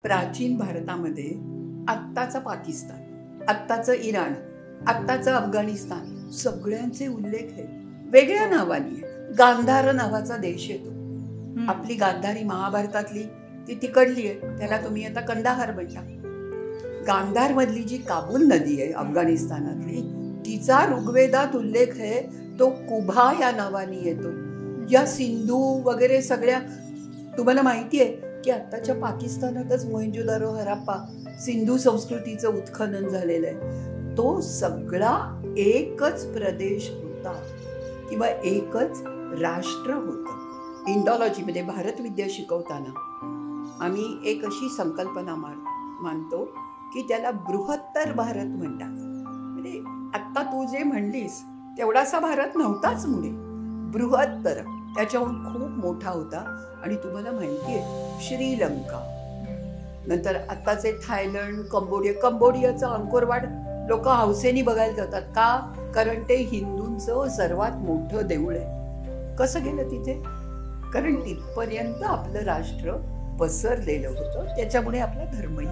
प्राचीन भारतामध्ये आत्ताचा पाकिस्तान, आत्ताचं इराण, आत्ताचं अफगाणिस्तान सगळ्यांचे उल्लेख आहेत वेगळ्या नावाने. गांधार नावाचा देश येतो. आपली गांधारी महाभारतातली ती तिकडली आहे, त्याला तुम्ही आता कंदाहार म्हणता. गांधार मधली जी काबूल नदी आहे अफगाणिस्तानातली, तिचा ऋग्वेदात उल्लेख आहे तो कुभा या नावाने येतो. या सिंधू वगैरे सगळ्या तुम्हाला माहिती आहे की आत्ताच्या पाकिस्तानातच मोहेंजोदारो हराप्पा सिंधू संस्कृतीचं उत्खनन झालेलं आहे. तो सगळा एकच प्रदेश होता किंवा एकच राष्ट्र होतं. इंडॉलॉजीमध्ये भारत विद्या शिकवताना आम्ही एक अशी संकल्पना मानतो की त्याला बृहत्तर भारत म्हणतात. म्हणजे आत्ता तू जे म्हणलीस तेवढासा भारत नव्हताच मुळे, बृहत्तर त्याच्याहून खूप मोठा होता. आणि तुम्हाला माहिती आहे श्रीलंका, नंतर आत्ताचे थायलंड, कंबोडियाचं अंकोरवाड लोक हौसेने बघायला जातात. का? कारण ते हिंदूंचं सर्वात मोठं देऊळ आहे. कसं गेलं तिथे? कारण तिथपर्यंत आपलं राष्ट्र पसरलेलं होतं, त्याच्यामुळे आपला धर्मही.